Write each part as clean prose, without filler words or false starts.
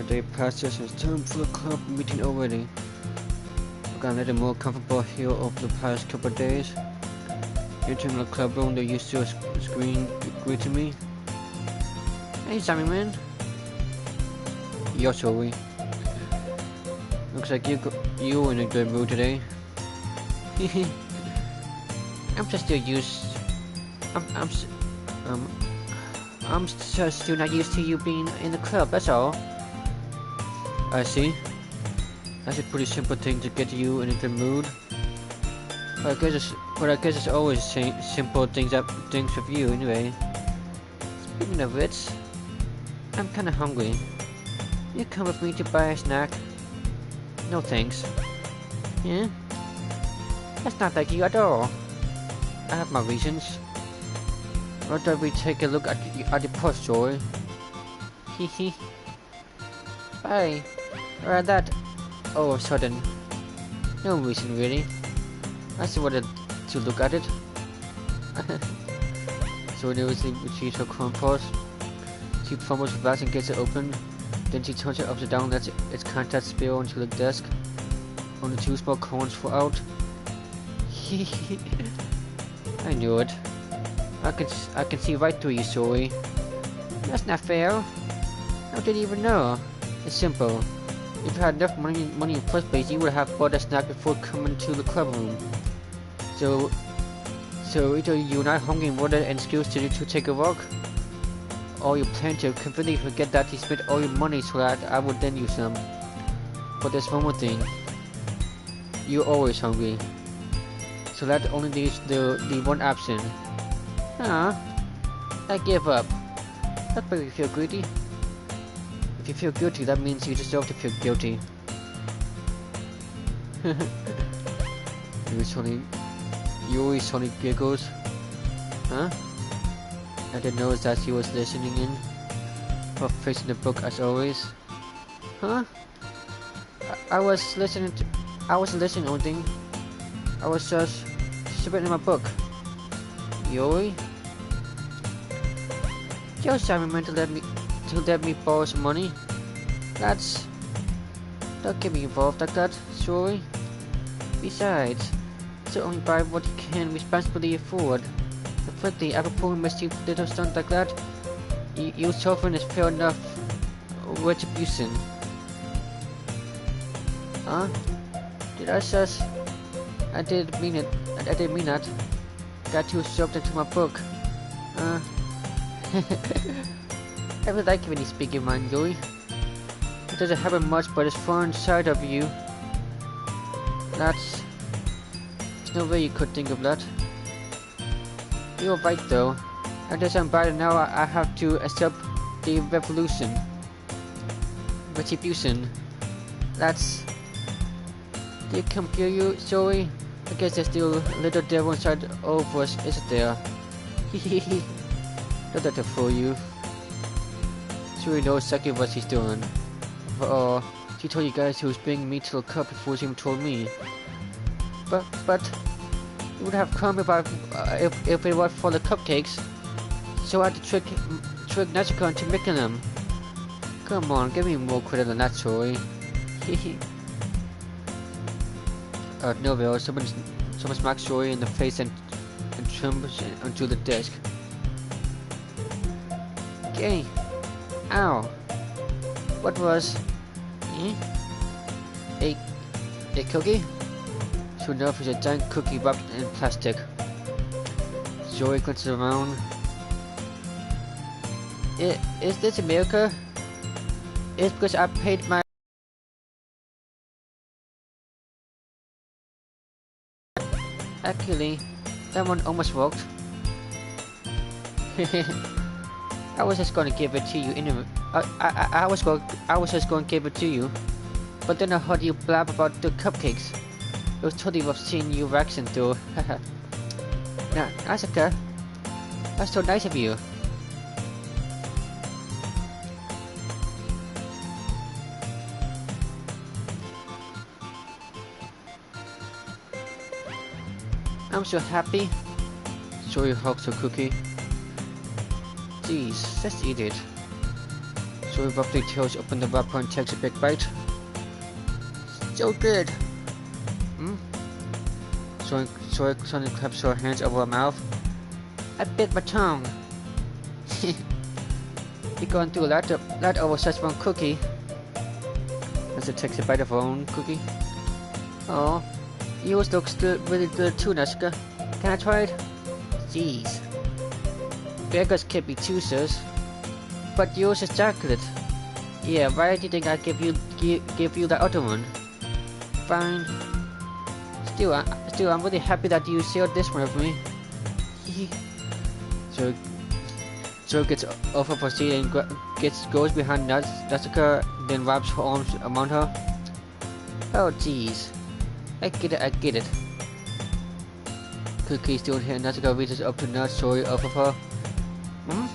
Day passes and it's time for the club meeting already. I've gotten a little more comfortable here over the past couple of days. Entering the club room, they used to greet me. Hey, Sammy man. You're sorry. Looks like you're in a good mood today. I'm just still used. I'm just still not used to you being in the club. That's all. I see. That's a pretty simple thing to get you in a good mood. But I guess it's always simple things with you anyway. Speaking of which, I'm kinda hungry. You come with me to buy a snack? No thanks. Yeah? That's not like you at all. I have my reasons. Why don't we take a look at the post, Joy? Hehe. Bye. Or that all of a sudden. No reason really. I just wanted to look at it. So nervously she took her purse. She fumbles the glass and gets it open. Then she turns it upside down and lets its contents spill onto the desk. Only 2 small cones fall out. I knew it. I can see right through you, Zoe. That's not fair. How did you even know? It's simple. If you had enough money in the first place, you would have bought a snack before coming to the club room. So either you're not hungry and wanted an excuse to take a walk, or you plan to completely forget that you spent all your money so that I would lend you some. But there's one more thing. You're always hungry. So that only leaves the one option. I gave up. That makes you feel greedy. If you feel guilty, that means you deserve to feel guilty. Yuri suddenly giggles. Huh? I didn't notice that she was listening in, but facing the book as always. Huh? I wasn't listening or anything. I was just reading my book. Yuri? Joe Simon meant to let me borrow some money. Don't get me involved like that, sorry. Besides, so only buy what you can responsibly afford. And frankly, after pulling mischief little stunt like that, you suffering is fair enough retribution. Huh? I didn't mean it. I didn't mean that. Got too sucked into my book. I really like when you speak your mind, Joey. It doesn't happen much, but it's far inside of you. There's no way you could think of that. You're right though. I guess I'm bad and now I have to accept the retribution. That's... Do you compare you, Zoe? I guess there's still a little devil inside all of us, isn't there? Hehehe. Don't let her fool you. Zoe knows exactly what she's doing. She told you guys she was bringing me to the cup before she even told me. But you would have come if it was for the cupcakes. So I had to trick Natsuko into making them. Come on, give me more credit than that, Zoe. Hehe. No, someone smacks Zoe in the face and trembles onto the desk. Okay. Ow. What was... A cookie? Sure enough, it's a giant cookie wrapped in plastic. Zoe glances around. Is this America? It's because I paid my... Actually, that one almost worked. I was just gonna give it to you anyway. I was just gonna give it to you, but then I heard you blab about the cupcakes. It was totally rough seeing you reaction though. Nah, Asuka, that's so nice of you. I'm so happy. Zoe hugs her cookie. Jeez, let's eat it. So he roughly tears open the wrapper and takes a big bite. So good. Hmm? So suddenly claps her hands over her mouth. I bit my tongue. You're going through a lot over such one cookie. As it takes a bite of her own cookie. Oh, yours looks good, really good too, Nasuka. Can I try it? Jeez. Beggars can't be choosers. But yours is chocolate. Yeah, why do you think I give you the other one? Fine. Still, I'm really happy that you shared this one with me. So gets off of her seat and goes behind Nasuka, then wraps her arms around her. Oh jeez. I get it. Cookie still here. Nasuka reaches up to nudge Sori off of her. Hmm?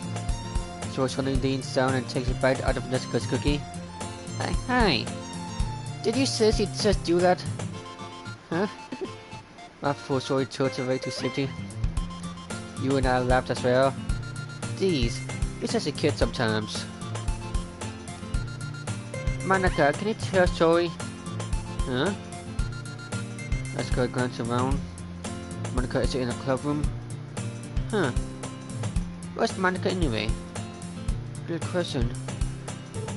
Sori suddenly leans down and takes a bite out of Nasuka's cookie. Hi. Did you seriously just do that? Huh? Before Sori tilts away to safety. You and I laughed as well. Jeez, you're such a kid sometimes. Manaka, can you tell Sori? Huh? Nasuka glances around. Monica is in a club room. Huh. Where's Monica anyway? Good question.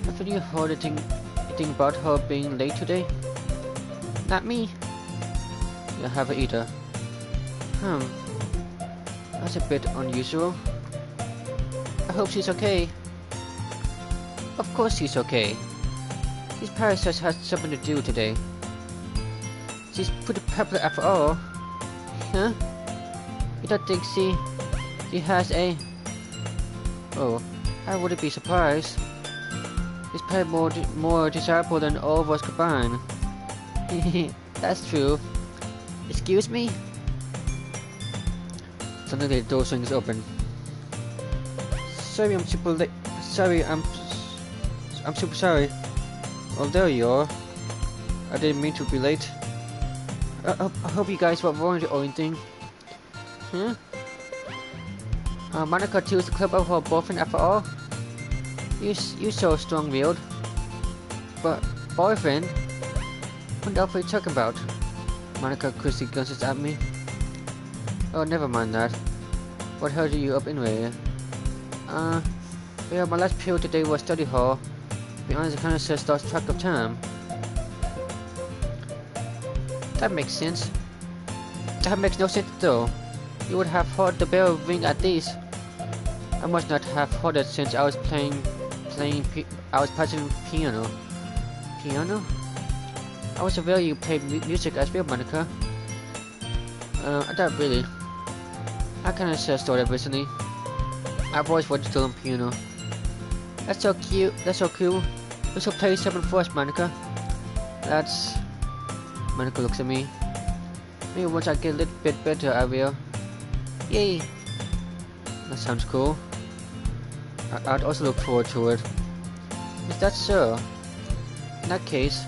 Haven't you heard anything about her being late today? Not me. You haven't either. That's a bit unusual. I hope she's okay. Of course she's okay. This parasite has something to do today. She's pretty popular after all. Huh? You don't think she has a... Oh, I wouldn't be surprised. It's probably more desirable than all of us combined. That's true. Excuse me? Suddenly the door swings open. Sorry, I'm super late. Sorry, I'm super sorry. Oh, there you are. I didn't mean to be late. I hope you guys weren't worried or anything. Huh? Monica chose the club of her boyfriend after all? You so strong-willed. But, boyfriend? What the hell are you talking about? Monica quickly glances at me. Oh, never mind that. What held you up anyway? Well, my last period today was study hall. To be honest, I kinda just lost track of time. That makes sense. That makes no sense though. You would have heard the bell ring at least. I must not have heard it since I was practicing piano. Piano? I was aware you played music as well, Monica. Not really. I kinda just started recently. I've always wanted to learn piano. That's so cute. That's so cool. We should play something first, Monica. That's... Monica looks at me. Maybe once I get a little bit better, I will. Yay! That sounds cool. I'd also look forward to it. Is that so? In that case,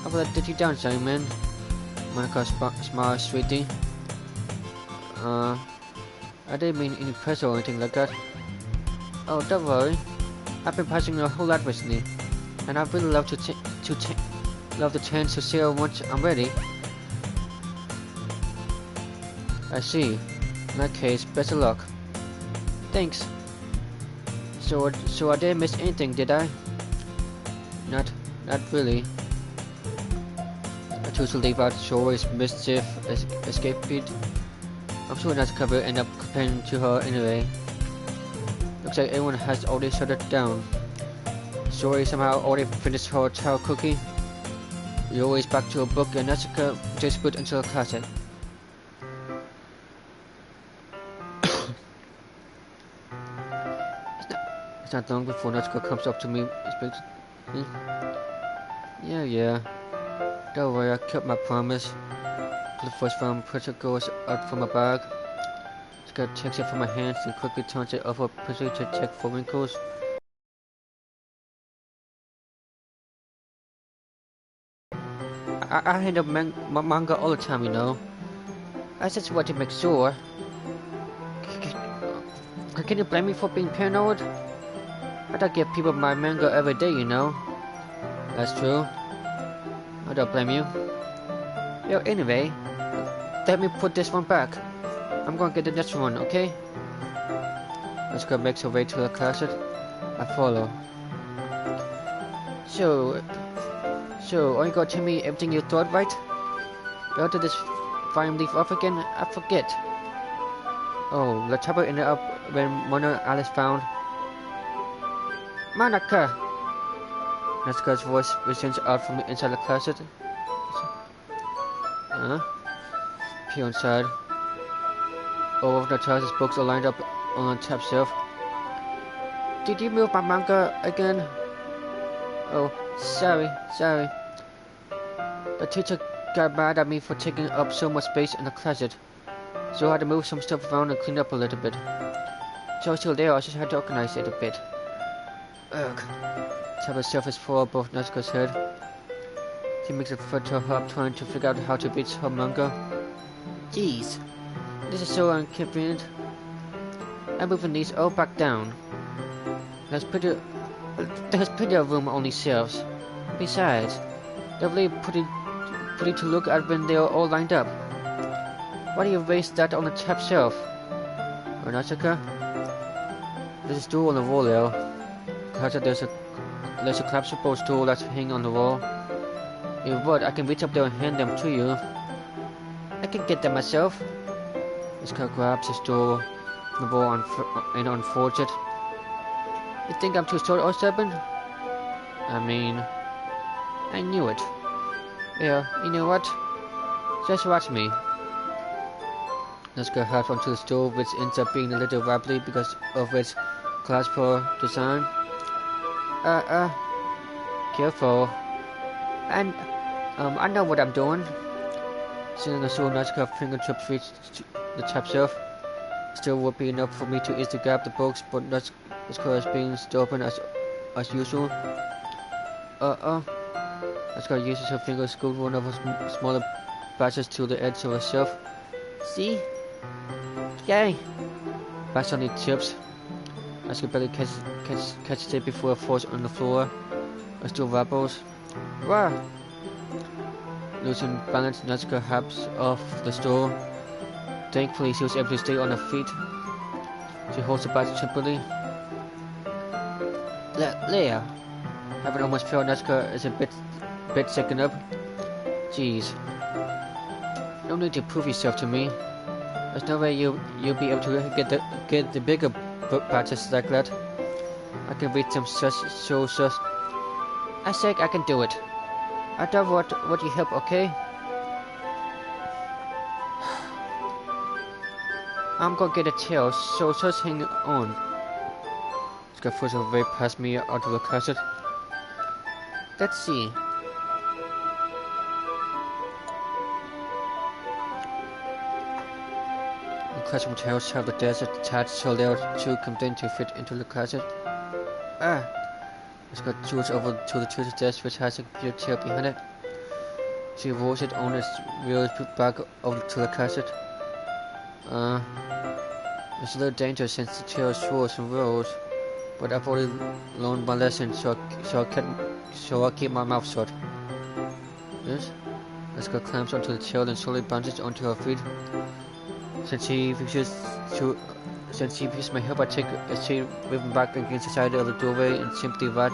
I will let you down, young man. Monica smiles sweetly. I didn't mean any pressure or anything like that. Oh, don't worry. I've been practicing a whole lot recently, and I'd really love love the chance to share once I'm ready. I see. In that case, best of luck. Thanks. So I didn't miss anything, did I? Not really. I chose to leave out Shorei's mischief escape beat. I'm sure not to cover end up comparing to her anyway. Looks like everyone has already shut it down. Shorei somehow already finished her chow cookie. Yorui's back to a book and Nasuka just put into a closet. It's not long before Natsuko comes up to me and speaks. Yeah. Don't worry, I kept my promise. The first round pressure goes out from my bag. Natsuko takes it from my hands and quickly turns it over pressure to check for wrinkles. I handle manga all the time, you know. I just want to make sure. Can you blame me for being paranoid? I don't give people my manga every day, you know. That's true. I don't blame you. Yo, anyway, let me put this one back. I'm gonna get the next one, okay? Natsuko makes her way to the closet. I follow. So, are you gonna tell me everything you thought, right? Where did this vine leave off again? I forget. Oh, the trouble ended up when Mona Alice found Manaka. Natsuko's voice resounds out from inside the closet. Peer inside. All of Natasha's books are lined up on the top shelf. Did you move my manga again? Oh, sorry. The teacher got mad at me for taking up so much space in the closet, so I had to move some stuff around and clean up a little bit. So it's still there, I just had to organize it a bit. Ugh. Top of the shelf is full above Natsuko's head. She makes a photo hop trying to figure out how to reach her manga. Jeez, this is so inconvenient. I'm moving these all back down. There's plenty of room on these shelves. Besides, they're really pretty to look at when they're all lined up. Why do you raise that on the top shelf? Oh, Natsuko? There's a stool on the wall there. There's a collapsible stool that's hanging on the wall. If what, I can reach up there and hand them to you. I can get them myself. Natsuko grabs the stool from the wall and unfolds it. You think I'm too short or stubborn? I mean, I knew it. Yeah, you know what? Just watch me. Natsuko hops onto the stool, which ends up being a little wobbly because of its collapsible design. Careful. And, I know what I'm doing. Sitting on the stool, Natsuko's fingertips reach the top shelf. Still would be enough for me to easily grab the books, but Natsuko is being stubborn as usual. Natsuko uses her fingers to scoop one of her smaller batches to the edge of the shelf. See? Yay! Batch on the chips. Natsuko barely catches it before it falls on the floor. It still wobbles. Wow! Losing balance, Natsuko hops off the stool. Thankfully, she was able to stay on her feet. She holds the batch temporarily. There! Having almost failed, Natsuko is a bit shaken up. Jeez. No need to prove yourself to me. There's no way you'll be able to get the bigger batches like that. I can read them so. I said I can do it. I don't want your help, okay? I'm gonna get a tail, so just hang on. Natsuko forces her way past me onto the closet. Let's see. The classroom tails have the desk attached so they are too convenient to fit into the closet. Natsuko jumps over to the tutor's desk, which has a computer chair behind it. She rolls it on its wheels back over to the closet. It's a little dangerous since the chair swirls and rolls, but I've already learned my lesson, so I'll keep my mouth shut. Yes? Natsuko climbs onto the chair and slowly bounces onto her feet. Since she reaches my help, I take a seat with my back against the side of the doorway and simply watch.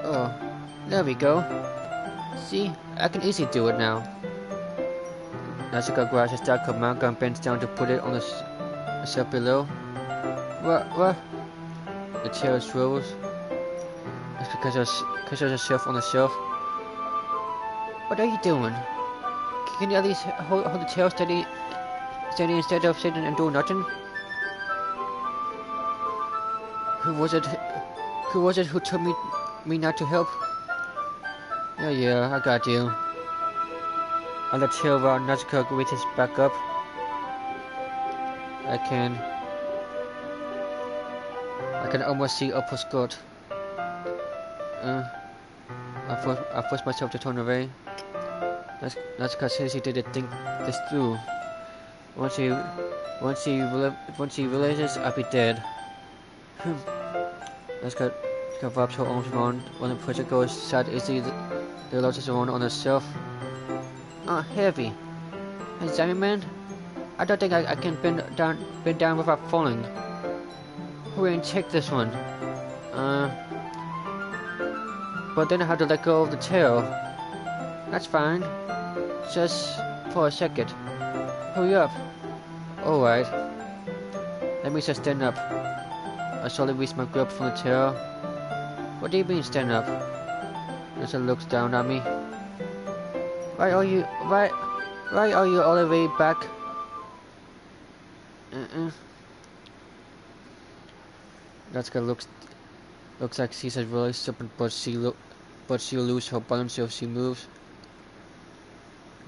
Oh, there we go. See, I can easily do it now. Natsuko grabs a stack of manga and bends down to put it on the shelf below. What? The chair swivels. It's because there's a shelf on the shelf. What are you doing? Can you at least hold the tail steady instead of sitting and doing nothing? Who was it who told me not to help? Yeah, I got you. On the tail while Natsuko reaches back up. I can almost see up her skirt. I forced myself to turn away. Natsuko seriously didn't think this through. Once he, once he realizes I'll be dead. Let's go. Wraps her arms around when the pressure goes sad easily. The launches around on herself. Heavy. Hey, Zombie Man. I don't think I can bend down without falling. Hurry and take this one. But then I have to let go of the tail. That's fine. Just for a second. Hurry up. Alright. Let me just stand up. I slowly release my grip from the tail. What do you mean stand up? Nessa looks down at me. Why are you all the way back? Natsuka looks like she's a really stupid, but she'll lose her balance if she moves.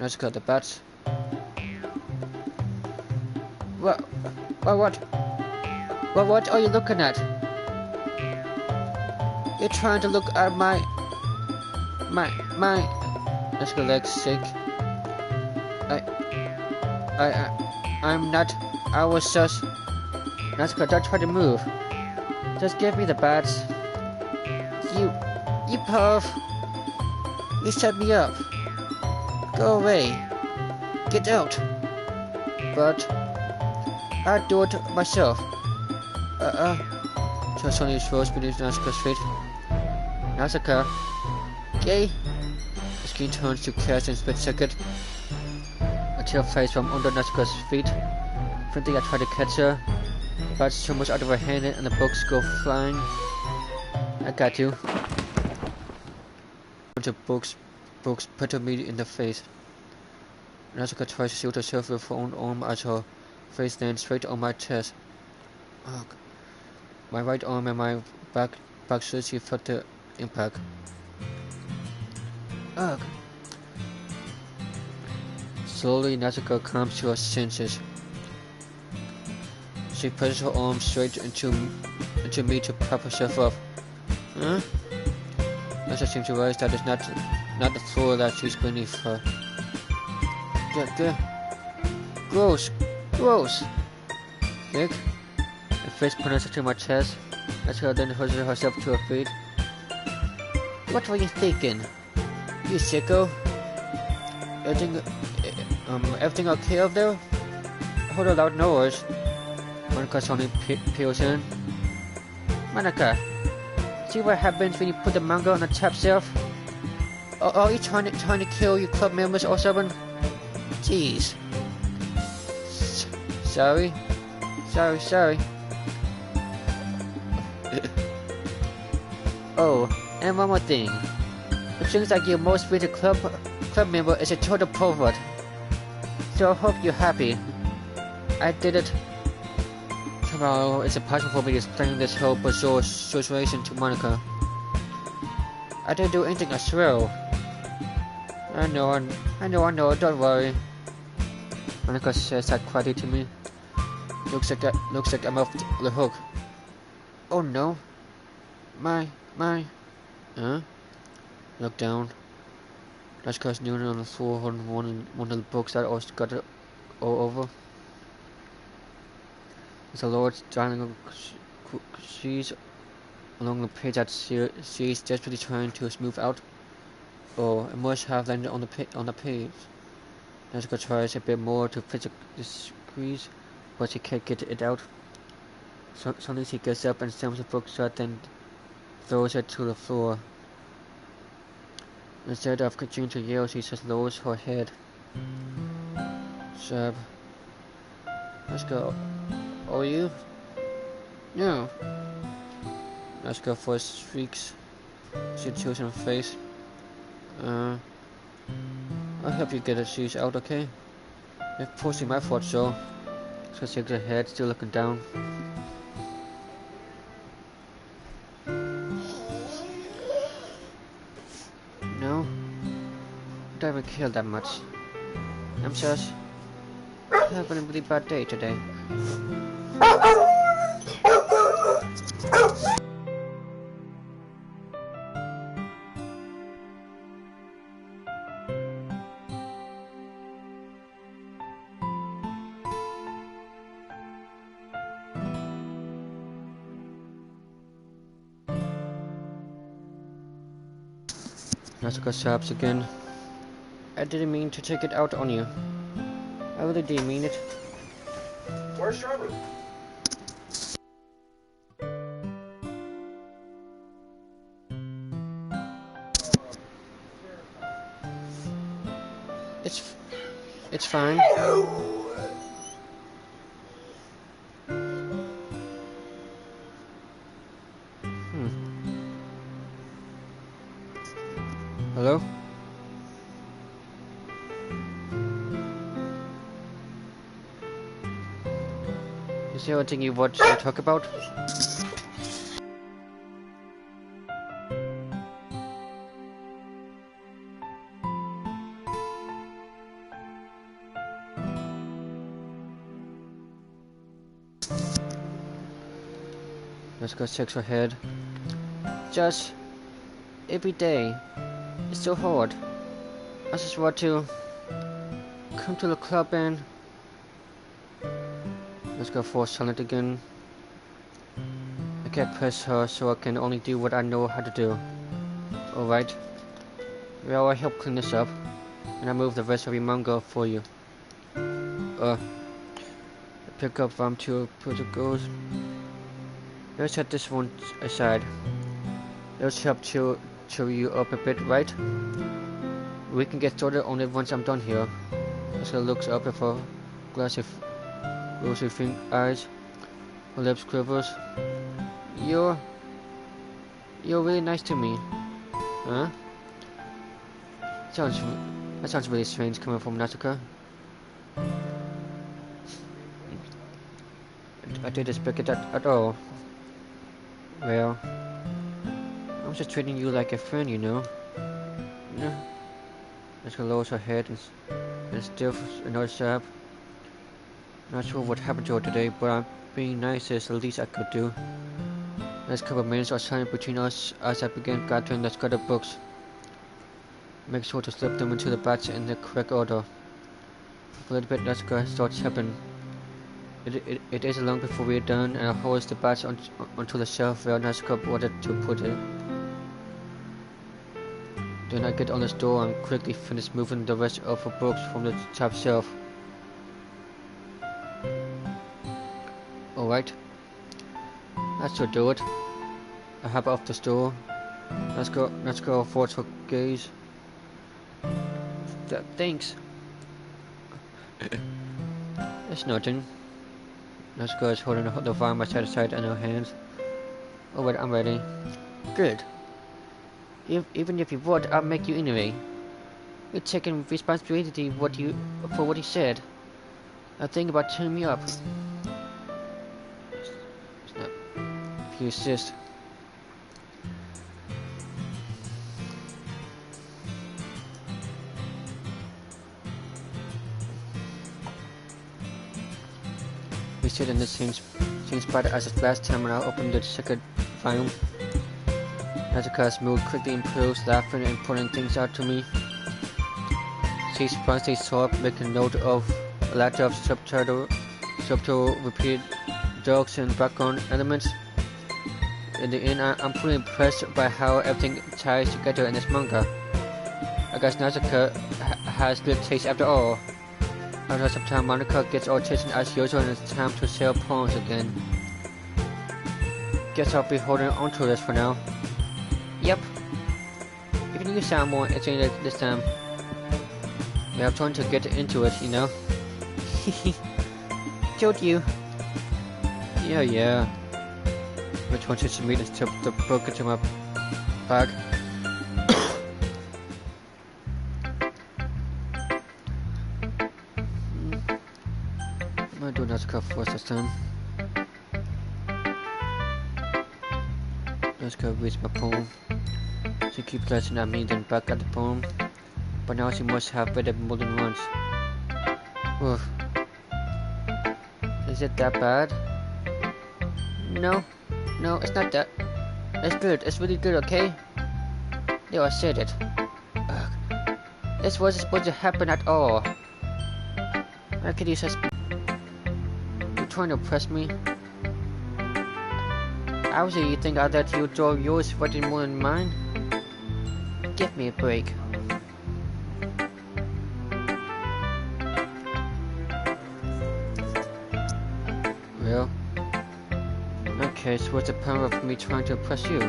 Natsuka, the bats. What are you looking at? You're trying to look at my Natsuka legs shake. I'm not. I was just. Natsuka, don't try to move. Just give me the bats. You perv. You set me up. Go away. Get out. But I'll do it myself. Just on his rose beneath Natsuka's feet. Natsuka. Gay. The screen turns to chaos in a split second. A tail flies from under Natsuka's feet. Frantically I try to catch her. But it's too much out of her hand and the books go flying. I got you. A bunch of books put me in the face. Natsuka tries to shield herself with her own arm as her face lands straight on my chest. Ugh. My right arm and my back she felt the impact. Ugh. Slowly, Natsuka comes to her senses. She presses her arm straight into me to prop herself up. Huh? Natsuka seems to realize that it's not the floor that she's beneath her. Gross. Nick? The face punches to my chest. Natsuka then holds herself to her feet. What were you thinking? You sicko? Everything okay up there? I heard a loud noise. Monica suddenly peels in. Monica, see what happens when you put the manga on the top shelf? Are you trying to kill your club members or something? Jeez. Sorry. Oh, and one more thing. It seems like your most recent club member is a total pervert. So I hope you're happy. I did it. Somehow it's impossible for me to explain this whole bizarre situation to Monica. I didn't do anything, I swear. I know, don't worry. Monica says that quietly to me. Looks like I'm off the hook. Oh no. My. Huh? Look down. Natsuka's kneeling on the floor holding one of the books that I got it all over. There's a large diagonal crease along the page that she's desperately trying to smooth out. Or it must have landed on the page. Natsuka tries a bit more to fix this crease, but she can't get it out. Suddenly she gets up and slams the book shut and throws it to the floor. Instead of continuing to yell, she just lowers her head. Sharp. Let's go. Oh, you? No. Let's go for streaks. She chews in her face. I'll help you get the shoes out, okay? It's pushing my fault, so. So she shakes her head, still looking down. No. Don't even care that much. I'm just having a really bad day today. Natsuka sobs again. I didn't mean to take it out on you. I really didn't mean it. Where's Trevor? It's fine. Hello? Is there anything you want to talk about? Let's go shake her head. Just every day. It's so hard. I just want to come to the club and let's go for silent again. I can't press her, so I can only do what I know how to do. Alright. Well, I help clean this up, and I move the rest of your manga for you. Pick up two protocols. Let's set this one aside. Let's help cheer you up a bit, right? We can get started on it once I'm done here. Asuka looks up with her glassy, rosy eyes. Her lips quivers. You're really nice to me. Huh? That sounds really strange coming from Natsuka. I didn't expect it at all. Well, I'm just treating you like a friend, you know. Yeah. Natsuka lowers her head and stiffs another sob. Not sure what happened to her today, but being nice is the least I could do. Next couple of minutes are silent between us as I begin gathering the scattered books. Make sure to slip them into the batch in the correct order. For a little bit, Natsuka starts helping. It is long before we are done, and I hoist the batch onto the shelf where Natsuka wanted to put it. Then I get on the store and quickly finish moving the rest of the books from the top shelf. Alright. That should do it. I hop off the store. Natsuka avoids her gaze. Thanks. It's nothing. Natsuka is holding the vine by side to side in her hands. Alright, I'm ready. Good. Even if you would, I'll make you anyway. You're taking responsibility for what he said. I think about turning me up. If you insist. We sit in the same spot as the last time when I opened the second volume. Natsuka's mood quickly improves, laughing and pointing things out to me. She spontaneously saw making note of a lot of subtle repeated jokes and background elements. In the end, I'm pretty impressed by how everything ties together in this manga. I guess Natsuka has good taste after all. After some time, Monica gets all chasing as usual and it's time to sell poems again. Guess I'll be holding on to this for now. Yep. Even you sound more interesting this time. Yeah, I'm trying to get into it, you know. Told you. Yeah. Which one should meet and tip the book into my bag? I'm gonna do Natsuka first this time. Natsuka reads my poem. She keeps glancing at me, then back at the poem. But now she must have read it more than once. Oof. Is it that bad? No, it's not that. It's good. It's really good, okay? There, I said it. Ugh. This wasn't supposed to happen at all. How could you suspect? You're trying to impress me? Obviously, you think I let you draw yours fighting more than mine? Give me a break. Well, okay, so what's the point of me trying to impress you?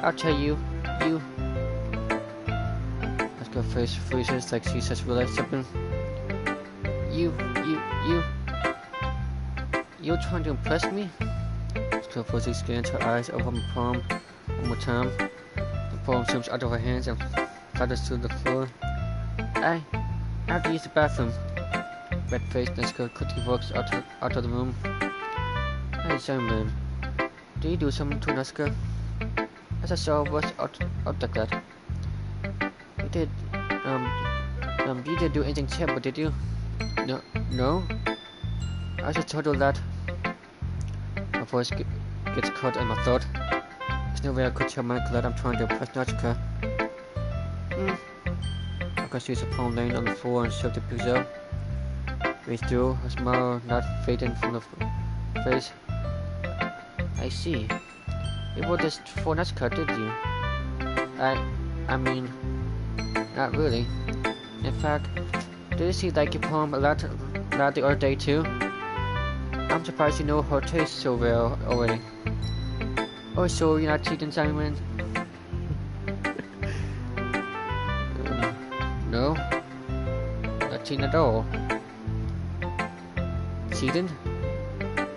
I'll tell you, you. Let's go face freezes like she says realize something. You're trying to impress me? Let's go Fuzzy scans her eyes over my palm one more time. The palm zooms out of her hands and flutters to the floor. I have to use the bathroom. Red-faced Nesco quickly walks out of the room. Hey, Simon. Did you do something to Nesco? As I saw, was out like that. You did, you didn't do anything terrible, did you? No? I just told her that. My voice gets caught in my thought. There's no way I could tell Michael that I'm trying to impress Natsuka. I can see the palm laying on the floor and shoved the pizza. Breathe through, a smile not fading from the face. I see. You bought this for Natsuka, did you? I mean, not really. In fact, did you see like your poem a lot the other day too? I'm surprised you know her taste so well already. Oh, so you're not cheating, Simon? No. Not cheating at all. Cheating?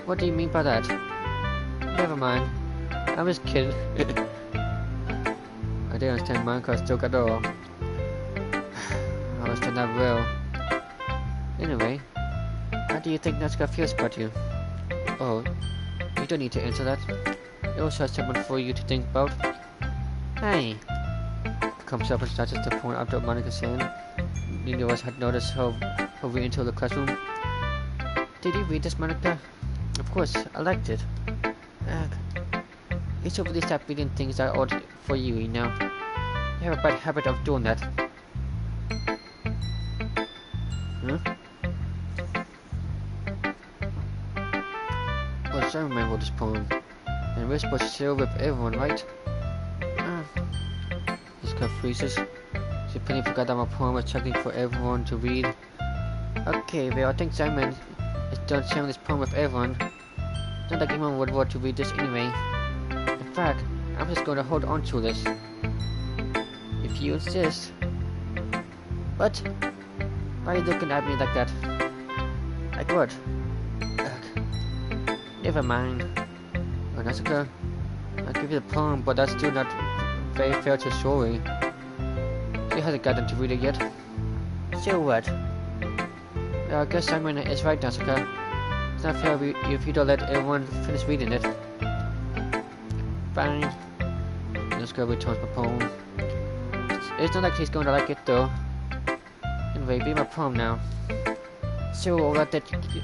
What do you mean by that? Never mind. I'm just kidding. I didn't understand Minecraft joke at all. I was doing that well. Anyway, how do you think Natsuka feels about you? Oh, you don't need to answer that. It also has someone for you to think about. Hey! Comes up and starts to point out to Monica's hand. Neither of us had noticed her we into the classroom. Did you read this, Monica? Of course, I liked it. It's over this stop reading things that are odd for you, you know. You have a bad habit of doing that. Huh? Well, I remember this poem. And we're supposed to share with everyone, right? This girl freezes. She plainly forgot that my poem was checking for everyone to read. Okay, well, I think Simon is done sharing this poem with everyone. Not like anyone would want to read this anyway. In fact, I'm just going to hold on to this. If you insist. What? Why are you looking at me like that? Like what? Ugh. Never mind. Oh, Natsuka, I'll give you the poem, but that's still not very fair to Shori. She hasn't gotten to read it yet. So what? I guess Simon is right, Natsuka. It's not fair if you don't let everyone finish reading it. Fine. Natsuka returns my poem. It's not like he's going to like it though. Anyway, read my poem now. So what did you...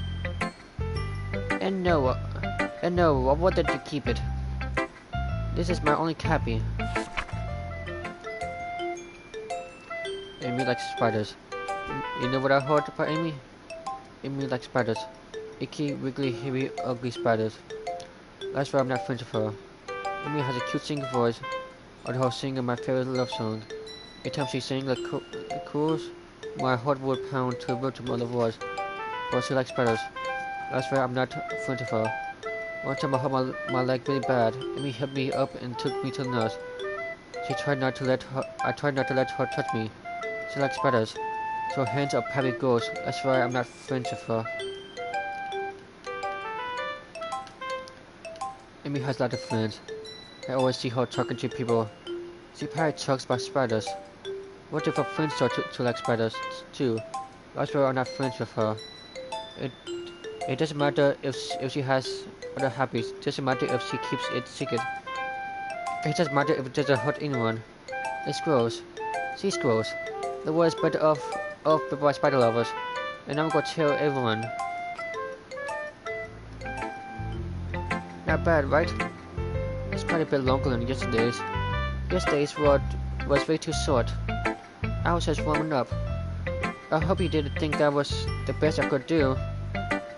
And no, I wanted to keep it. This is my only copy. Amy likes spiders. You know what I heard about Amy? Amy likes spiders. Icky, wiggly, hairy, ugly spiders. That's why I'm not friends with her. Amy has a cute singing voice, although singing my favorite love song. Every time she sings the chorus, my heart would pound to a rhythm of the voice. But she likes spiders. That's why I'm not friends with her. One time I hurt my leg really bad. Amy helped me up and took me to the nurse. I tried not to let her touch me. She likes spiders, so her hands are probably ghosts. That's why I'm not friends with her. Amy has a lot of friends. I always see her talking to people. She probably talks about spiders. What if her friends start to like spiders too? That's why I'm not friends with her. It doesn't matter if she has other hobbies. It doesn't matter if she keeps it secret. It doesn't matter if it doesn't hurt anyone. It's gross. She's gross. The world is better off by spider lovers. And I'm gonna tell everyone. Not bad, right? It's quite a bit longer than yesterday's. Yesterday's was way too short. I was just warming up. I hope you didn't think that was the best I could do.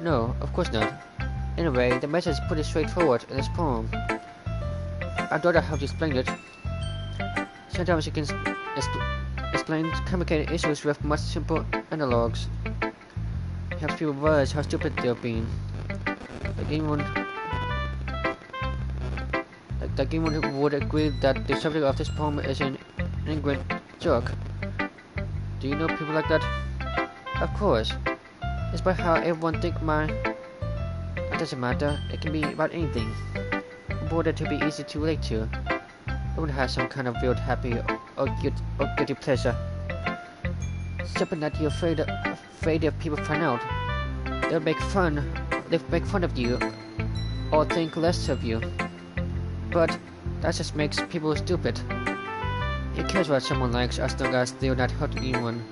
No, of course not. Anyway, the message is pretty straightforward in this poem. I thought I have to explain it. sometimes you can explain complicated issues with much simple analogs. It helps people realize how stupid they've been. Like anyone who would agree that the subject of this poem is an ignorant joke. Do you know people like that? Of course. It's about how everyone thinks It doesn't matter. It can be about anything. Important to be easy to relate to. Everyone has some kind of weird happy or guilty pleasure. Something that you're afraid if people find out. They'll make fun of you or think less of you. But that just makes people stupid. Who cares what someone likes as long as they're not hurting anyone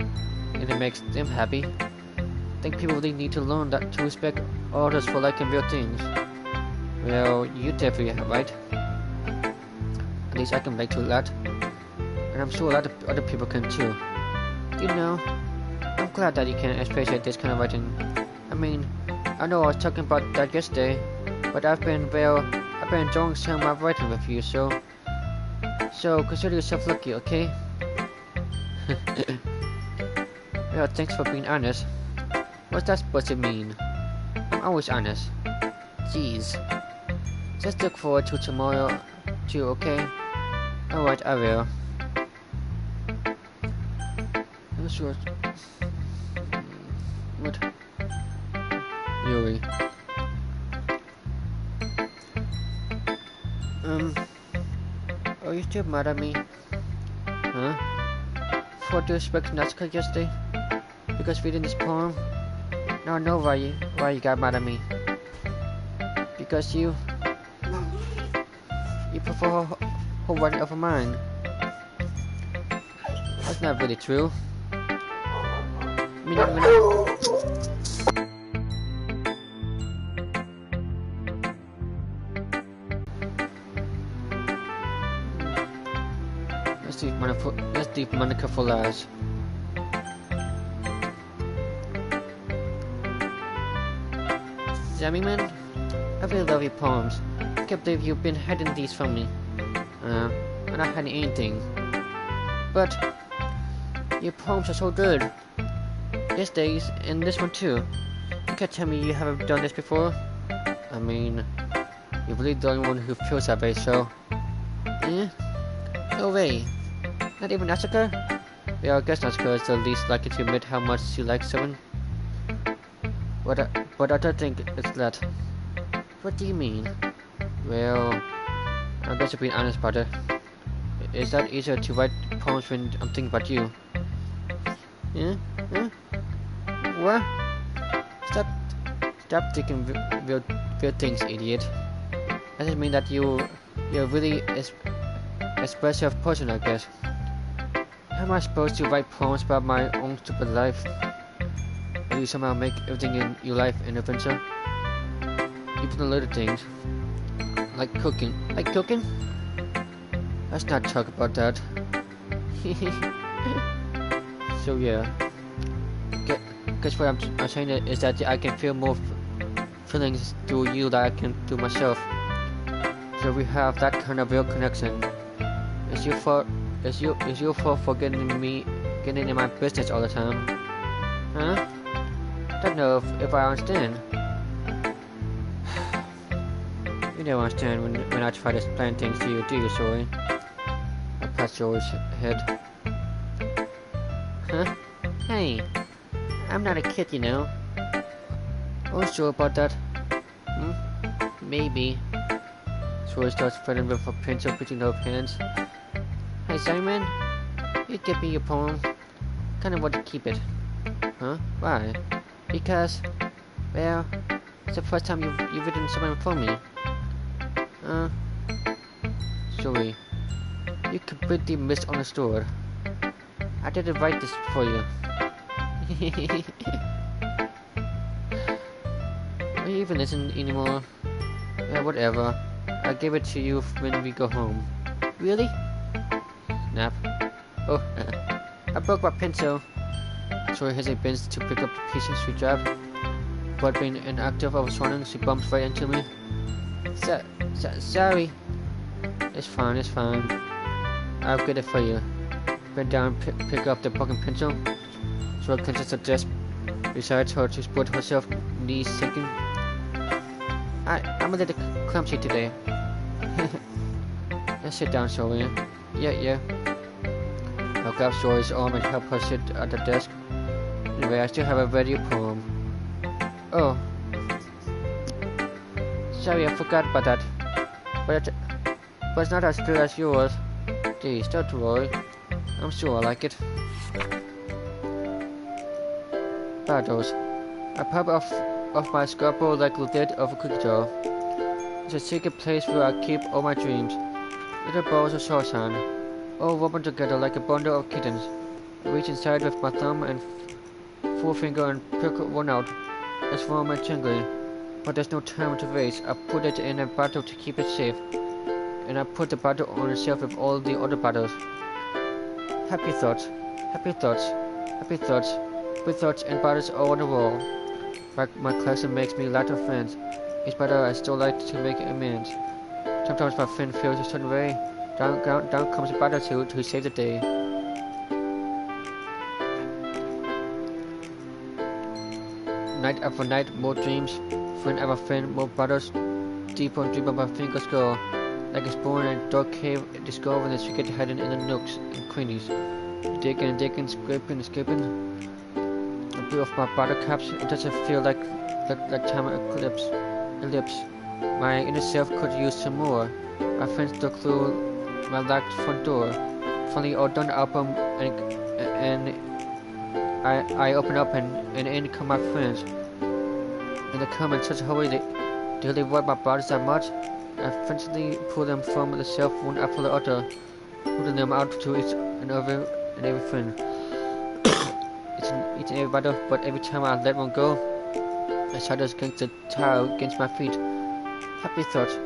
and it makes them happy? I think people really need to learn that to respect others for liking real things. Well, you definitely have, right? At least I can relate to that. And I'm sure a lot of other people can too. You know, I'm glad that you can appreciate this kind of writing. I mean, I know I was talking about that yesterday, but I've been enjoying some of my writing with you, so consider yourself lucky, okay? Well, thanks for being honest. What's that supposed to mean? I'm always honest. Jeez. Just look forward to tomorrow too, okay? Alright, I will. I'm sure. What? Yuri. Are you still mad at me? Huh? For disrespecting Natsuka yesterday? Because reading this poem? Now I know why you got mad at me. Because you prefer her writing over mine. That's not really true. Let's leave Monica for last. Jammy man, I really love your poems. I can't believe you've been hiding these from me. I'm not hiding anything. But your poems are so good. Yesterday's and this one too. You can't tell me you haven't done this before. I mean, you're really the only one who feels that way, so. No way. Not even Asuka? Well, I guess Asuka is the least likely to admit how much she likes someone. But I don't think it's that. What do you mean? Well, I guess to be honest about it. Is that easier to write poems when I'm thinking about you? What? Stop thinking weird things, idiot. I just mean that you're really expressive person, I guess. How am I supposed to write poems about my own stupid life? Will you somehow make everything in your life an adventure? Even the little things. Like cooking. Like cooking? Let's not talk about that. So yeah. Guess what I'm saying is that I can feel more feelings through you that I can through myself. So we have that kind of real connection. It's your fault for getting in my business all the time. Huh? Don't know if I understand. You don't understand when I try to explain things to you, do you, Sori? I pat Sori's head. Huh? Hey, I'm not a kid, you know. Are you sure about that? Maybe. Sori starts fiddling with a pencil between her hands. Hey Simon, you give me your poem. Kinda want to keep it. Huh? Why? Because, well, it's the first time you've written something for me. Sorry. You completely misunderstood. I didn't write this for you. Are you even listening anymore? Yeah, whatever. I'll give it to you when we go home. Really? Snap. Oh, I broke my pencil. Sori hesitates to pick up the pieces she dropped. But being an active I was running, she bumps right into me. Sorry. It's fine. I'll get it for you. Bend down, pick up the broken pencil. So I clenches the desk beside her to support herself, knees shaking. I'm a little clumsy today. Let's sit down, Zoe. Yeah. I'll grab Zoe's arm and help her sit at the desk. Anyway, I still have a ready poem. Oh. Sorry, I forgot about that. But it's not as good as yours. Geez, don't worry. I'm sure I like it. Battles. I pop off my scrapbook like the lid of a cookie jar. It's a secret place where I keep all my dreams. Little balls of sunshine, all woven together like a bundle of kittens. I reach inside with my thumb and forefinger and pick one out. It's warm and tingly, but there's no time to waste. I put it in a bottle to keep it safe, and I put the bottle on the shelf with all the other bottles. Happy thoughts, with thoughts and bottles all on the wall. My collection makes me a lot of friends. Each bottle I still like to make amends. Sometimes my friend feels a certain way. Down comes a bottle to save the day. Night after night, more dreams. Friend after friend, more bottles. Deeper and deeper my fingers go. Like a spoon in a dark cave, discovering the secret hidden in the nooks and crannies. Digging, scraping. I blew off my bottle caps. It doesn't feel like time ellipse. My inner self could use some more. My friends stuck through my locked front door. Finally, all done album, and I open up and in come my friends. And they come in such a hurry. They avoid my bottles that much. I frantically pull them from the shelf one after the other, putting them out to each and every friend. Each and every bottle, but every time I let one go, I shadows against the tile against my feet. Happy thoughts,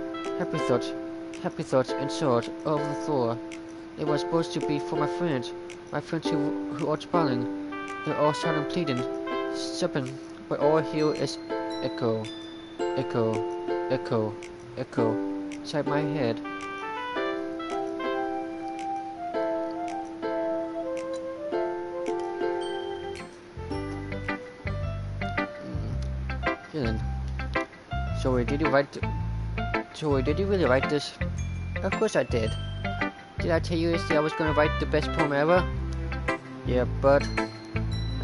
in short, over the floor. They were supposed to be for my friends who are smiling. They're all shouting, pleading, sipping, but all I hear is echo, inside my head. Dylan. Zoe, did you really write this? Of course I did. Did I tell you yesterday I was gonna write the best poem ever? Yeah, but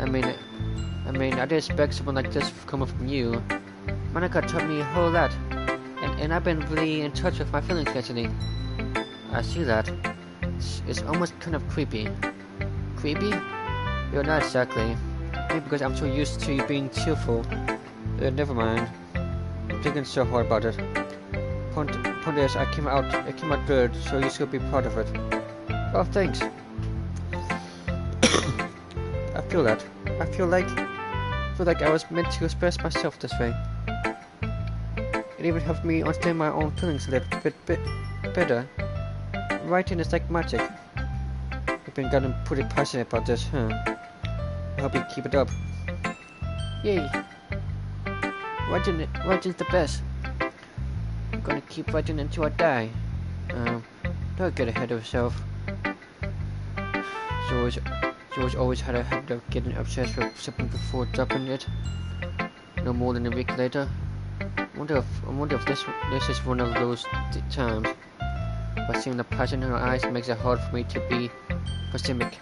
I mean, I didn't expect something like this coming from you. Monica taught me a whole lot, and I've been really in touch with my feelings lately. I see that. It's almost kind of creepy. Creepy? You're not exactly. Maybe because I'm so used to you being cheerful. Never mind. I'm thinking so hard about it. Point is, I came out good, so you should be proud of it. Oh, thanks. I feel that. I feel like I was meant to express myself this way. It even helped me understand my own feelings a little bit better. Writing is like magic. You've been getting pretty passionate about this, huh? I hope you keep it up. Yay! Writing's the best. I'm gonna keep writing until I die. Don't get ahead of yourself. George always had a habit of getting obsessed with something before dropping it. No more than a week later. I wonder if this is one of those times. But seeing the passion in her eyes makes it hard for me to be pessimistic.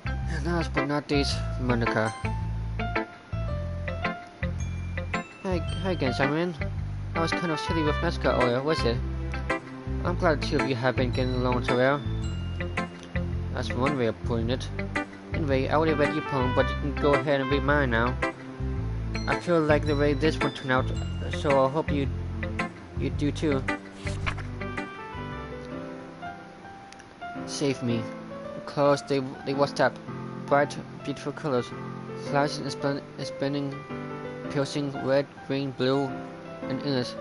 And last but not least, Monica. Hi again, Simon. I was kind of silly with NASCAR earlier, was it? I'm glad the two of you have been getting along so well. That's one way of putting it. Anyway, I already read your poem, but you can go ahead and read mine now. I feel like the way this one turned out, so I hope you do too. Save me. The colors, they was that bright, beautiful colors. Flashing and spinning, piercing, red, green, blue, and endless,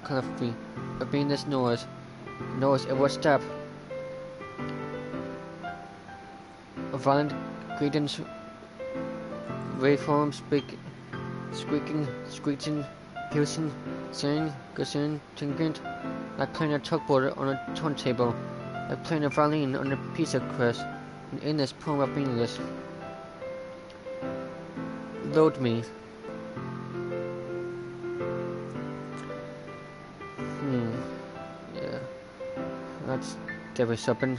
color-free. But being this noise, it was stop. A violent greetings, waveforms, screeching, piercing, singing, guessing, tinkering, like playing a chalkboard on a turntable, like playing a violin on a piece of crust, an endless poem of meaningless. Load me. Yeah. That's definitely something.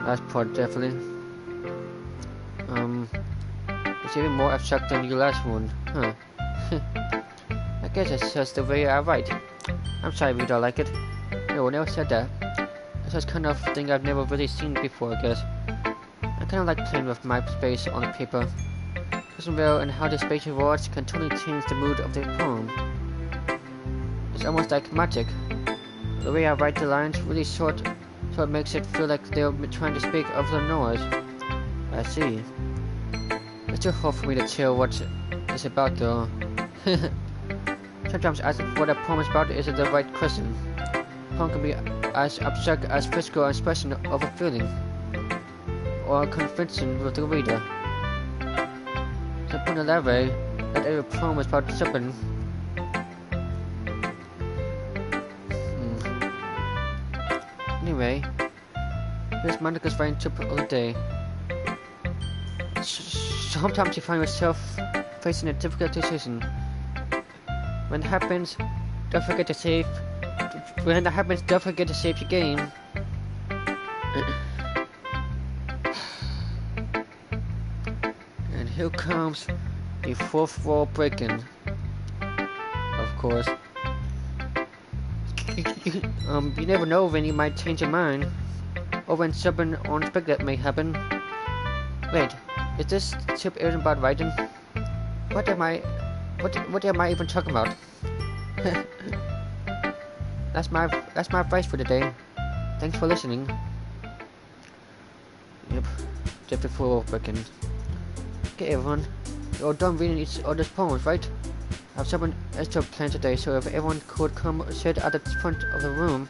Last part definitely. It's even more abstract than your last one, huh? I guess it's just the way I write. I'm sorry if you don't like it. No one else said that. It's just kind of thing I've never really seen before, I guess. I kinda like playing with my space on the paper. Listen well and how the spatial words can totally change the mood of the poem. It's almost like magic. The way I write the lines really short, so it makes it feel like they're trying to speak over the noise. I see. It's too hard for me to tell what it's about though. Sometimes asking what a poem is about is the right question. A poem can be as abstract as physical expression of a feeling, or convincing with the reader. So put it that way, that every poem is about something. Anyway, here's Monica's writing tip of the day. Sometimes you find yourself facing a difficult decision. When that happens, don't forget to save. When that happens, don't forget to save your game. And here comes the fourth wall breaking. Of course. You never know when you might change your mind, or when something unexpected may happen. Wait, is this tip even about writing? What am I even talking about? That's my advice for today. Thanks for listening. Yep, chapter 4 breaking. Okay, everyone, you're all done reading each other's poems, right? I have something extra planned today, so if everyone could come sit at the front of the room.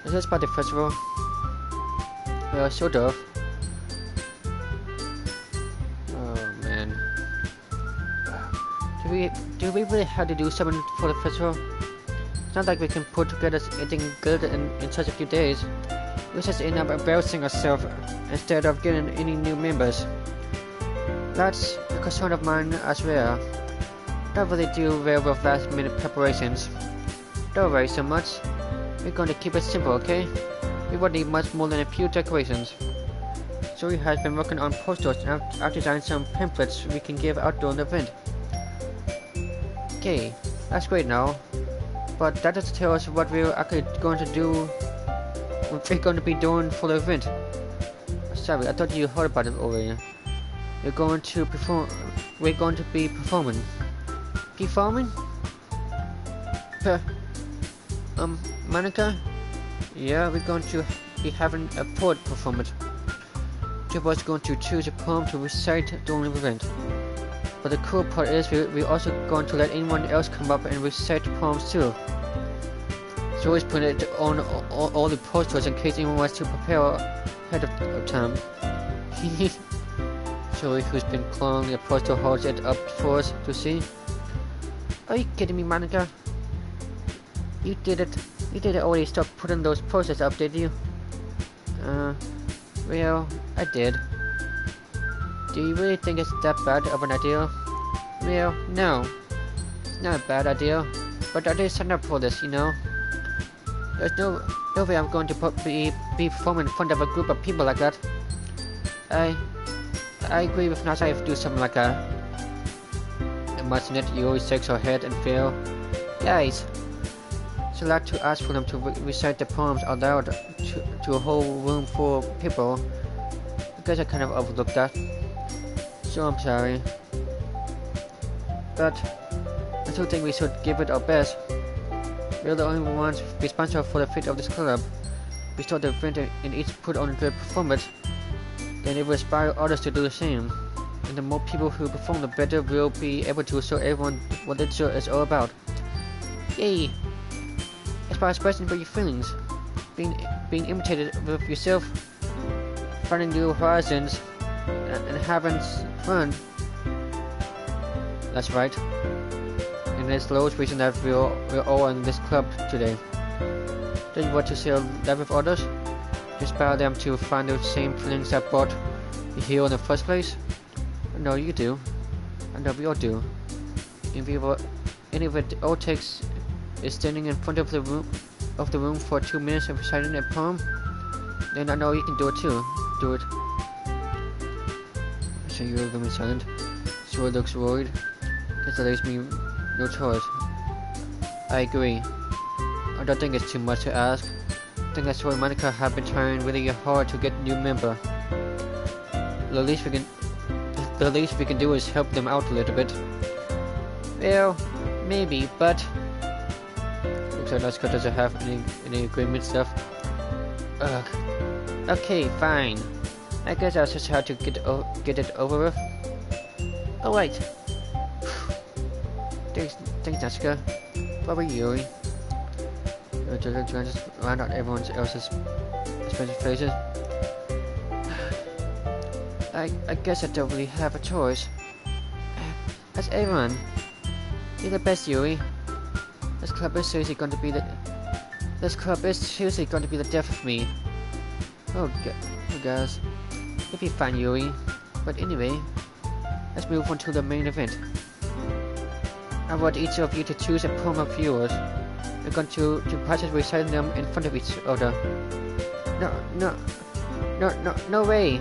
Is this about the festival? Well, sort of. Oh man. Do we really have to do something for the festival? It's not like we can put together anything good in such a few days. We just end up embarrassing ourselves instead of getting any new members. That's a concern of mine as well. Don't really do well with last minute preparations. Don't worry so much. We're going to keep it simple, okay? We won't need much more than a few decorations. Zoe has been working on posters and I've designed some pamphlets we can give out during the event. Okay, that's great now. But that doesn't tell us what we're actually going to do. What we're going to be doing for the event. Sorry, I thought you heard about it already. We're going to be performing. Performing? Monica? Yeah, we're going to be having a poet performance. Two of us going to choose a poem to recite during the event. But the cool part is we're also going to let anyone else come up and recite poems too. So always put it on all the posters in case anyone wants to prepare ahead of time. Zoe, who's been cloning the poster, holds it up for us to see. Are you kidding me, Monica? You didn't already stop putting those posters up, did you? Well, I did. Do you really think it's that bad of an idea? Well, no. It's not a bad idea, but I did sign up for this, you know? There's no way I'm going to be performing in front of a group of people like that. I agree with Nasa if do something like that. Imagine it, you always shake your head and feel, guys, it's allowed to ask for them to recite the poems out loud to a whole room full of people. I guess I kind of overlooked that. So I'm sorry. But I still think we should give it our best. We're the only ones responsible for the fate of this club. We start the event and each put on a good performance. Then it will inspire others to do the same. And the more people who perform, the better we'll be able to show everyone what it is all about. Yay! It's about expressing your feelings, being imitated with yourself, finding new horizons, and having fun. That's right. And and it's Lowe's reason that we're all in this club today. Do you want to share life with others? Inspire them to find the same feelings that brought you here in the first place? I know you do. I know we all do. And if it all takes is standing in front of the room for 2 minutes and reciting a poem, then I know you can do it too. Do it. So you're remain silent. Sure looks worried. Because that leaves me no choice. I agree. I don't think it's too much to ask. I think that's why Monica have been trying really hard to get a new member. The least we can do is help them out a little bit. Well, maybe, but looks like Laska doesn't have any agreement stuff. Ugh. Okay, fine. I guess I'll just have to get it over with. Oh wait. Thanks, Laska. What about you? Just round out everyone else's expensive faces. I guess I don't really have a choice. That's everyone. You're the best, Yuri. This club is seriously going to be the death of me. Oh guys. You'll be fine, Yuri. But anyway, let's move on to the main event. I want each of you to choose a poem of yours. We're going to practice reciting them in front of each other. No way!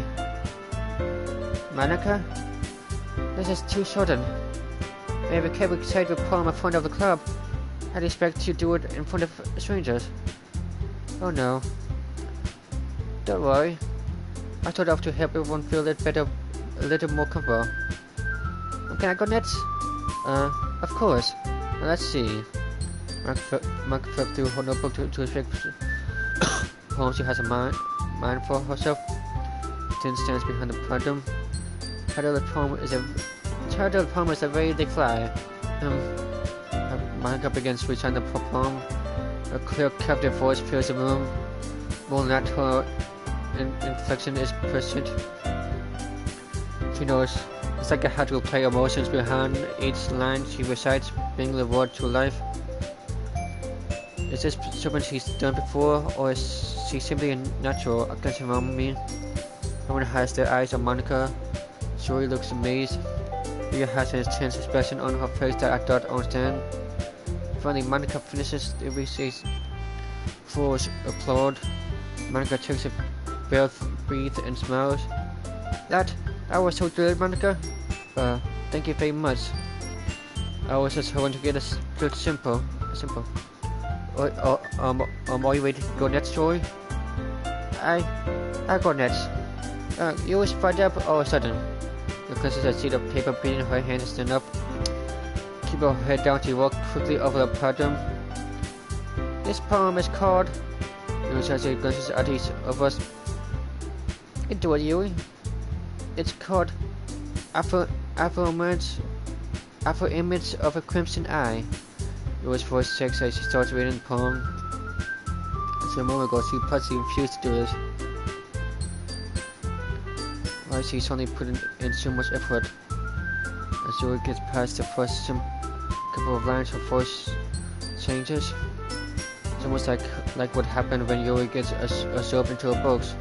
Monica? This is too sudden. If we can't recite the poem in front of the club, I'd expect to do it in front of strangers. Oh no. Don't worry. I thought of to help everyone feel a little more comfortable. Can I go next? Of course. Now let's see. Mark flipped through her notebook to select poems she has in mind for herself. Then stands behind the podium. The title of the poem is A Way They Fly. Monica begins reciting the poem. A clear, captive voice fills the room. More than that, her inflection is prescient. She knows it's like a had to play emotions behind each line she recites, bringing the word to life. Is this something she's done before, or is she simply natural against her me? Everyone has their eyes on Monica. Joey looks amazed. Leah has an intense expression on her face that I don't understand. Finally, Monica finishes the recess. Fools applaud. Monica takes a breath and smiles. That was so good, Monica. Thank you very much. I was just hoping to get a good simple. Are you ready to go next, Joey? I go next. You was fired up all of a sudden. The closes a sheet of paper beating her hand and stand up. Keep her head down to walk quickly over the podium. This poem is called... Yuri glances at each of us. Into it, Yuri. It's called Afro Image of a Crimson Eye. Yuri's voice shakes as she starts reading the poem. Just a moment ago, she possibly refused to do this. Why is she suddenly putting in so much effort? As Yuri gets past the first couple of lines, her voice changes. It's almost like what happened when Yuri gets absorbed into her books.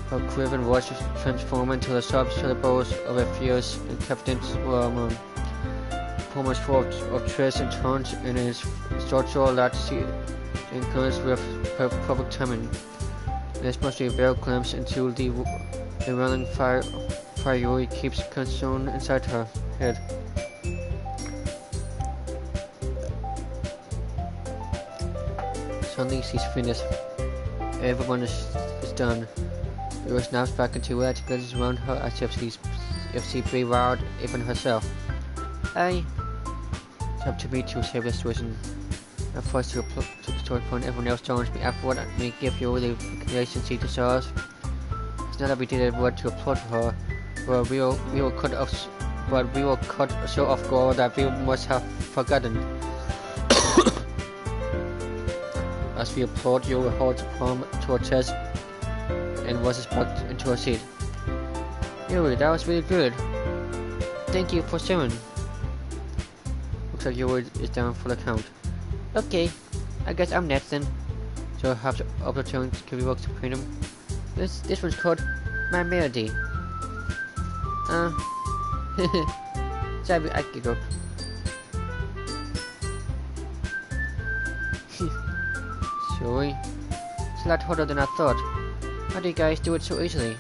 Her quivering voice transforms into the sharp syllables of a fierce and confident woman. The poem is full of twists and turns, and it is structural that she encourages with perfect timing. And it's mostly a veiled glimpse into the running fire Yuri keeps consumed inside her head. Suddenly she's finished. Everyone is done. Yuri snaps back into it, glances around her as if she breathed out even herself. It's up to me to save the situation. I'm forced to the story point. Everyone else joins me afterward and may give you the recognition she deserves. It's not that we did a word to applaud for her, but we were caught so off guard that we must have forgotten. As we applaud, Yuri holds a palm to her chest and was plugged into her seat. Yuri, that was really good. Thank you for sharing. Looks like yours is down for the count. Okay, I guess I'm next then. So I have to opportunity to give you work to paint them. This one's called My Melody. Sorry, I giggled. Sorry. It's a lot harder than I thought. How do you guys do it so easily?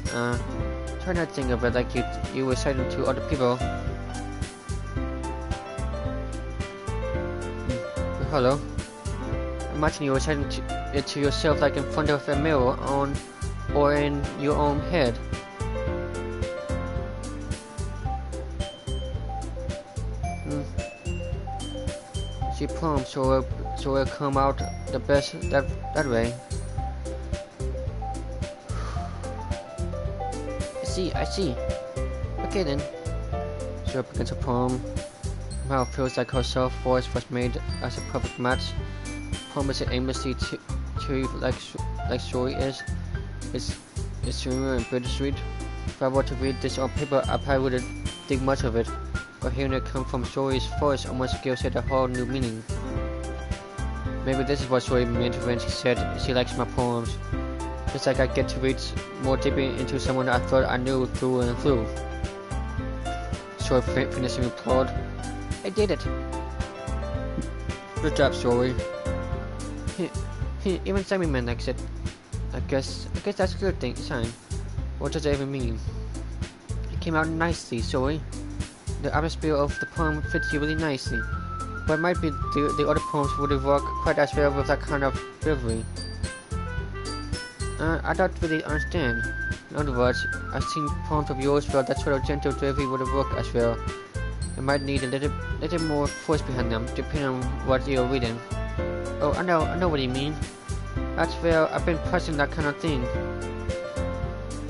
Try not to think of it like you were citing to other people. Hello? Imagine you were citing it to yourself like in front of a mirror or in your own head. See poem so it'll come out the best that way. I see. Okay then. So it begins a poem. Wow, feels like her soft voice was made as a perfect match. Poem is aimlessly to like story is. It's humor and bittersweet. If I were to read this on paper, I probably wouldn't think much of it. But hearing it come from Story's voice almost gives it a whole new meaning. Maybe this is what Story meant when she said she likes my poems. Just like I get to read more deeply into someone I thought I knew through and through. Story finishing applaud. I did it. Good job, Story. Even Sammy Man likes it. I guess that's a good sign. What does that even mean? It came out nicely, Story. The atmosphere of the poem fits you really nicely, but it might be the other poems wouldn't work quite as well with that kind of bravery. I don't really understand. In other words, I've seen poems of yours where that sort of gentle bravery wouldn't work as well. It might need a little more force behind them, depending on what you're reading. Oh, I know what you mean. That's where I've been pressing that kind of thing.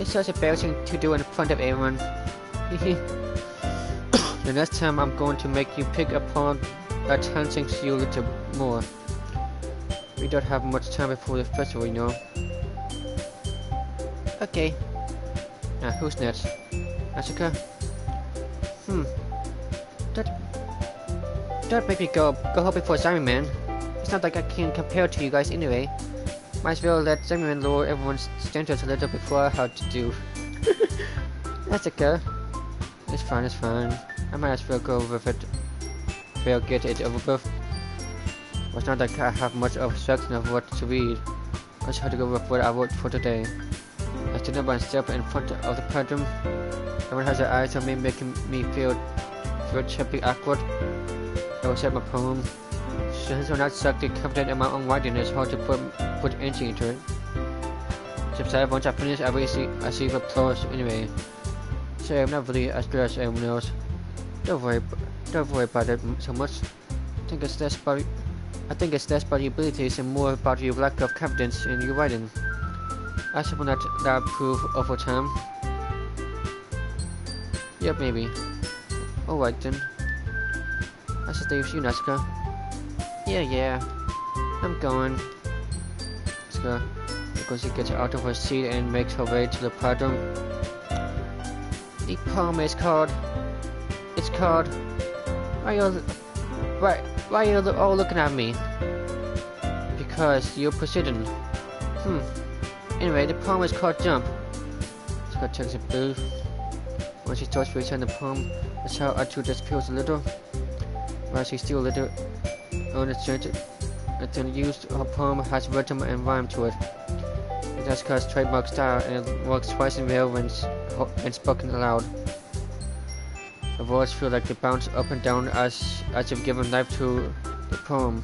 It's such embarrassing to do in front of everyone. The next time I'm going to make you pick a poem that changes you a little more. We don't have much time before the festival, you know. Okay. Now who's next? Asuka? Don't make me go home before Simon Man. It's not like I can compare to you guys anyway. Might as well let Simon Man lower everyone's standards a little before I have to do. That's okay. It's fine. I might as well go with it. Well, get it over with. Well, it's not like I have much of a selection of what to read. I just have to go with what I wrote for today. I stood up and stepped in front of the podium. Everyone has their eyes on me, making me feel chippy awkward. I will set my poem. Since I'm not sucked confident in my own writing, it's hard to put energy into it. Besides, once I finish, I receive applause anyway. So I'm not really as good as everyone else. Don't worry about it so much. I think it's less about your abilities and more about your lack of confidence in your writing. I suppose that improve over time. Yep, maybe. Alright then. I should stay with you, Natsuka. Yeah. I'm going. Natsuka, because she gets out of her seat and makes her way to the podium. The poem is called. It's called. Why are you all looking at me? Because you're Poseidon. Anyway, the poem is called Jump. Natsuka takes a booth. When she starts reciting the poem, the child attitude disappears a little. While she's still a little uncertain, then used her poem has rhythm and rhyme to it. That's Natsuka's trademark style, and it works twice in well when spoken aloud. The words feel like they bounce up and down as if giving life to the poem.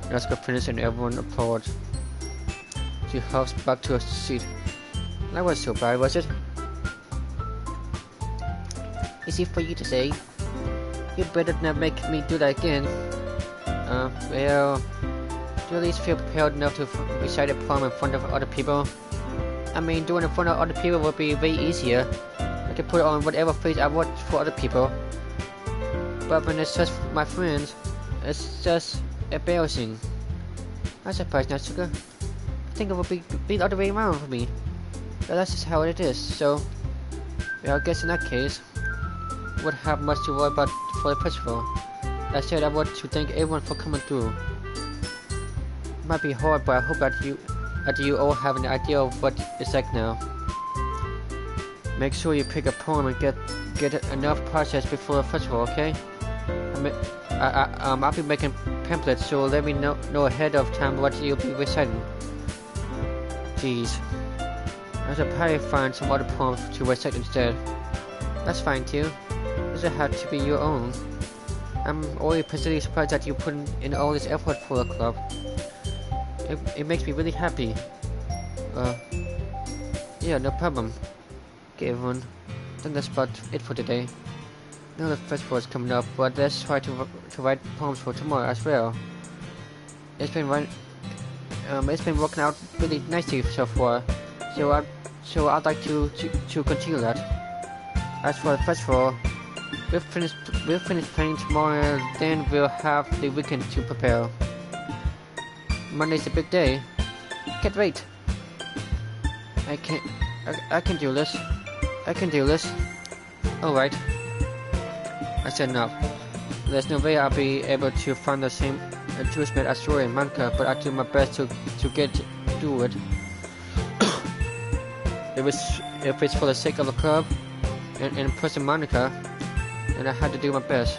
Natsuka finishes and everyone applauds. She hops back to her seat. That was so bad, was it? Easy for you to say. You better not make me do that again. Well, do you at least feel prepared enough to recite a poem in front of other people? I mean, doing it in front of other people would be way easier. I could put on whatever face I want for other people. But when it's just my friends, it's just embarrassing. I'm surprised, Natsuka. I think it would be the other way around for me. But that's just how it is, so... Well, I guess in that case... would have much to worry about for the festival. That said, I want to thank everyone for coming through. It might be hard, but I hope that you all have an idea of what it's like now. Make sure you pick a poem and get enough process before the festival, okay? I'll be making pamphlets, so let me know ahead of time what you'll be reciting. Jeez. I should probably find some other poems to recite instead. That's fine too. It doesn't have to be your own. I'm already pleasantly surprised that you put in all this effort for the club. It makes me really happy. Yeah, no problem. Okay, everyone. I think that's about it for today. Now the festival is coming up, but let's try to write poems for tomorrow as well. It's been working out really nicely so far, so I'd like to continue that. As for the festival, we'll finish playing tomorrow, then we'll have the weekend to prepare. Monday's a big day. Can't wait. I can do this. I can do this. Alright. I said enough. There's no way I'll be able to find the same achievement as Rory and Monica, but I'll do my best to do it. If it's for the sake of the club and impressing Monica, then I have to do my best.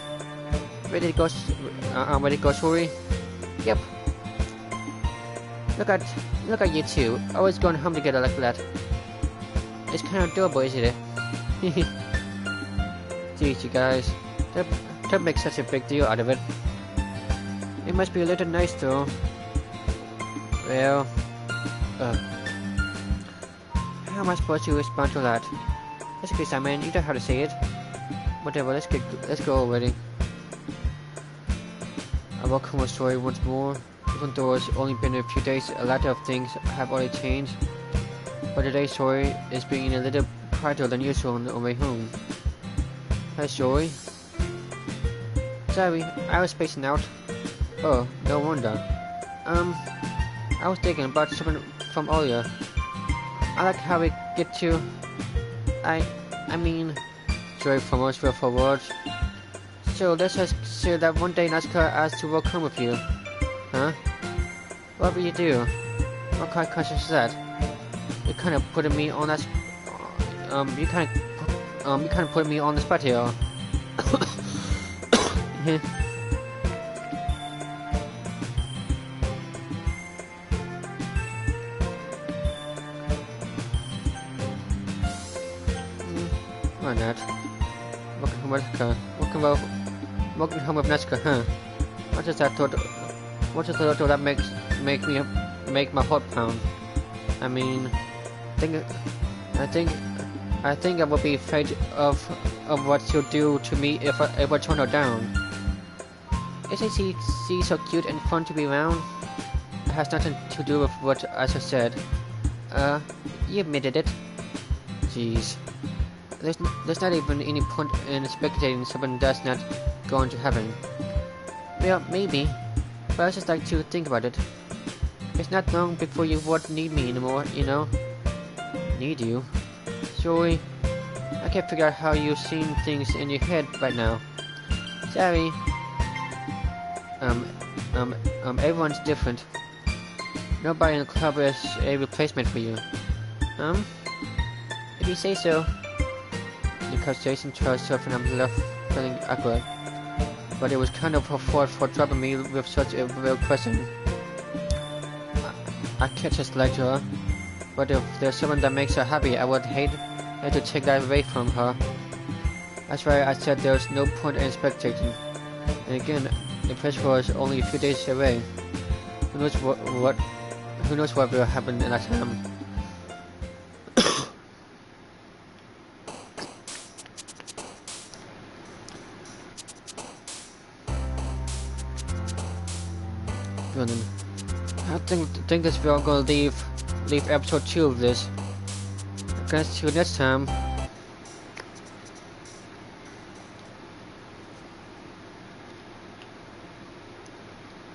Ready to go, Rory? Yep. Look at you two, always going home together like that. It's kind of adorable, isn't it? Jeez, you guys. Don't make such a big deal out of it. It must be a little nice though. Well, how am I supposed to respond to that? That's okay, Simon, you know how to say it. Whatever, let's go already. I walk home with Story once more. Even though it's only been a few days, a lot of things have already changed. But today's Story is being a little quieter than usual on the way home. Hi, Story. Sorry, I was spacing out. Oh, no wonder. I was thinking about something from earlier. I like how we get to... I mean... Joy from us word for word. So let's just say that one day NASCAR asked to walk home with you. Huh? What will you do? What kind of question is that? You kind of putting me on that... you kind of putting me on the spot here. Why not? Walking home with NASCAR. Walking home with NASCAR, huh? What is that thought? What is the thought that make my heart pound? I mean, I think I would be afraid of what she'll do to me if I turn her down. Isn't she so cute and fun to be around? It has nothing to do with what I just said. You admitted it. Jeez. There's not even any point in speculating something that's not going to happen. Well, maybe, but I just like to think about it. It's not long before you won't need me anymore, you know? Need you? Sorry, I can't figure out how you've seen things in your head right now. Sorry. Everyone's different. Nobody in the club is a replacement for you. If you say so. Because Jason tried surfing, I'm left feeling awkward. But it was kind of her fault for dropping me with such a real question. I can't just lie to her. But if there's someone that makes her happy, I would hate to take that away from her. That's why I said there's no point in spectating. And again, the festival is only a few days away. Who knows what will happen in that time. I think this we're gonna leave episode 2 of this. Guys, till next time.